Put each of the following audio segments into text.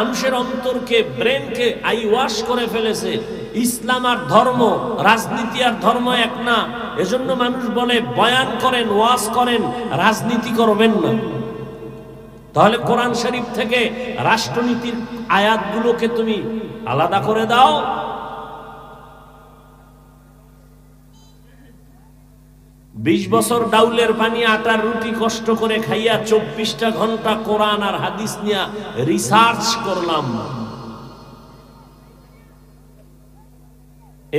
মানুষের অন্তরকে, ব্রেনকে I wash করে ফেলেছে। ইসলাম আর ধর্ম, রাজনীতি আর ধর্ম এক না। এজন্য মানুষ বলে বয়ান করেন, ওয়াজ করেন, রাজনীতি করবেন না। তাহলে কোরআন শরীফ থেকে রাষ্ট্রনীতির আয়াতগুলোকে তুমি আলাদা করে দাও। 20 বছর ডাউলের পানি আটার রুটি কষ্ট করে খাইয়া 24টা ঘন্টা কোরআন আর হাদিস নিয়ে রিসার্চ করলাম।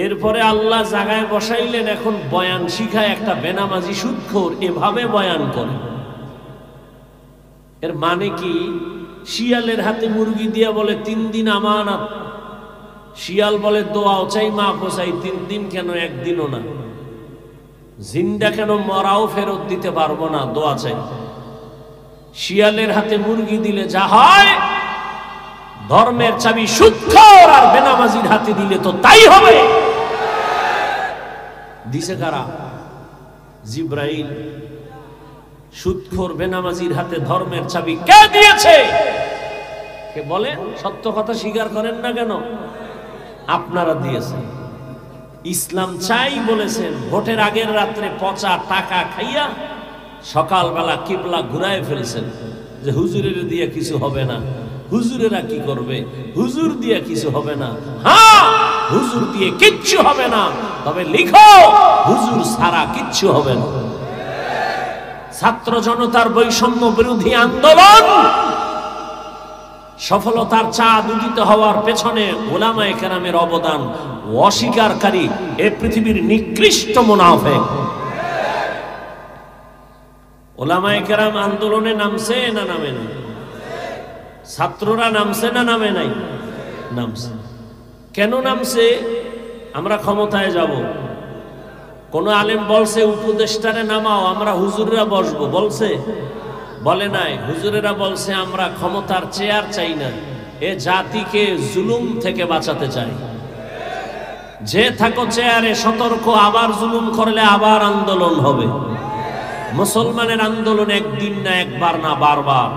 এরপরে আল্লাহ জায়গায় বসাইলেন, এখন বয়ান শিখায় একটা বেনামাজি সুদখোর এভাবে বয়ান করে। এর মানে কি? শিয়ালের হাতে মুরগি দিয়া বলে 3 দিন আমানত। শিয়াল বলে দোয়াও চাই, মাফও চাই, 3 দিন কেন, 1 দিনও না। জিন্দা কেন, মরাও ফেরত দিতে পারবো না, দোয়া চাই। শিয়ালের হাতে মুরগি দিলে যা হয়, ধর্মের চাবি সুদখোর আর বেনামাজির হাতে দিলে তো তাই হবে। দিছে কারা? জিব্রাইল। সুদখোর বেনামাজির হাতে ধর্মের চাবি কে দিয়েছে? কে বলেন? সত্য কথা স্বীকার করেন না কেন? আপনারা দিয়েছেন। ইসলাম চাই বলেছেন, ভোটের আগের রাত্রে পচা টাকা খাইয়া সকালবেলা কিবলা ঘুরায় ফেলছেন যে হুজুরের দিয়ে কিছু হবে না। হুজুরেরা কি করবে? হুজুর দিয়ে কিছু হবে না। হ্যাঁ, হুজুর দিয়ে কিচ্ছু হবে না, তবে লিখো হুজুর ছাড়া কিচ্ছু হবে না। ছাত্র জনতার বৈষম্য বিরোধী আন্দোলন সফলতার চাঁদ উদিত হওয়ার পেছনে উলামায়ে কেরামের অবদান অস্বীকারী এ পৃথিবীর নিকৃষ্ট মুনাফিক। উলামায়ে কেরাম আন্দোলনে নামছে না নামে নাই? ছাত্ররা নামছে না নামে নাই? নামছে। কেন নামছে? আমরা ক্ষমতায় যাব। কোন আলেম বলছে উপদেষ্টারে নামাও, আমরা হুজুররা বসবো? বলছে? বলে নাই। হুজুরেরা বলছে আমরা ক্ষমতার চেয়ার চাই না, এ জাতিকে জুলুম থেকে বাঁচাতে চাই। যে থাকো চেয়ারে সতর্ক, আবার জুলুম করলে আবার আন্দোলন হবে। মুসলমানের আন্দোলন একদিন না, একবার না, বারবার।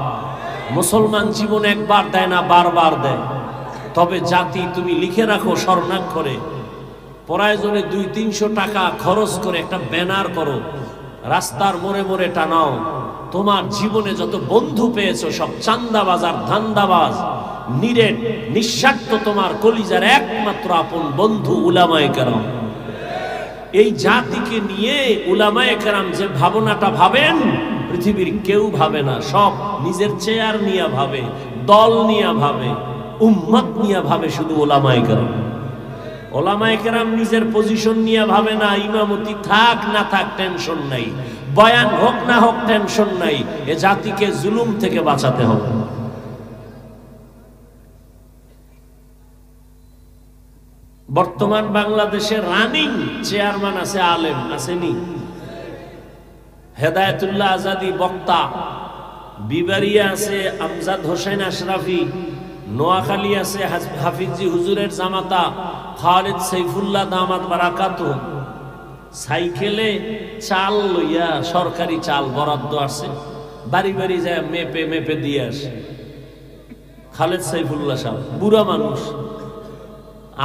মুসলমান জীবন একবার দেয় না, বারবার দেয়। তবে জাতি তুমি লিখে রাখো স্বর্ণাক্ষরে, প্রয়োজনে 200-300 টাকা খরচ করে একটা ব্যানার করো, রাস্তার মোড়ে মোড়ে টানাও। তোমার জীবনে যত বন্ধু পেয়েছো সব চান্দাবাজ আর ধান্দাবাজ, নিরেট নিঃস্বার্থ তোমার কলিজার একমাত্র আপন বন্ধু উলামায়ে কেরাম। এই জাতিকে নিয়ে উলামায়ে কেরাম যে ভাবনাটা ভাবেন, পৃথিবীর কেউ ভাবে না। সব নিজের চেয়ার নিয়ে ভাবে, দল নিয়ে ভাবে, উম্মত নিয়ে ভাবে শুধু উলামায়ে কেরাম। উলামায়ে কেরাম নিজের পজিশন নিয়ে ভাবে না। ইমামতি থাক না থাক টেনশন নাই, বয়ান হোক না হোক টেনশন নাই, এ জাতিকে জুলুম থেকে বাঁচাতে হবে। বর্তমান বাংলাদেশের রানিং চেয়ারম্যান আছে আলেম, আসেনি? হেদায়েতুল্লাহ আজাদি বক্তা, বিবারিয়া আছে আমজাদ হোসেন আশরাফি, নোয়াখালী আছে হাফিজি হুজুরের জামাতা খালিদ সাইফুল্লাহ দামাত বারাকাতুহু। সাইকেলে চাল লইয়া, সরকারি চাল বরাদ্দ আছে, বাড়ি বাড়ি যায় মেপে মেপে দিয়ে আসে খালিদ সাইফুল্লাহ সাহেব। বুড়া মানুষ,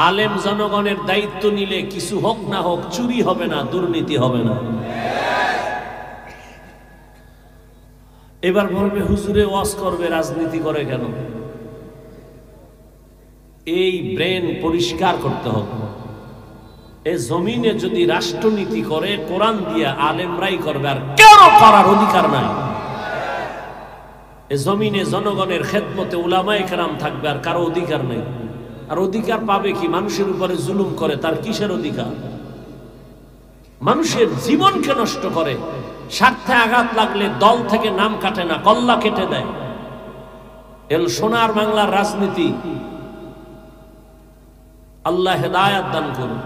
আলেম জনগণের দায়িত্ব নিলে কিছু হোক না হোক চুরি হবে না, দুর্নীতি হবে না। এবার বলবে হুজুরে ওয়াজ করবে, রাজনীতি করে কেন? এই ব্রেন পরিষ্কার করতে হবে। এই জমিনে যদি রাষ্ট্রনীতি করে কোরআন দিয়ে আলেমরাই করবে, আর কেউ করার অধিকার নাই। এই জমিনে জনগণের খেদমতে উলামায়ে কেরাম থাকবে, আর কারো অধিকার নেই। আর অধিকার পাবে কি? মানুষের উপরে জুলুম করে, তার কিসের অধিকার? মানুষের জীবনকে নষ্ট করে, স্বার্থে আঘাত লাগলে দল থেকে নাম কাটে না, কল্লা কেটে দেয়। এল সোনার বাংলার রাজনীতি। আল্লাহ হেদায়েত দান করুন।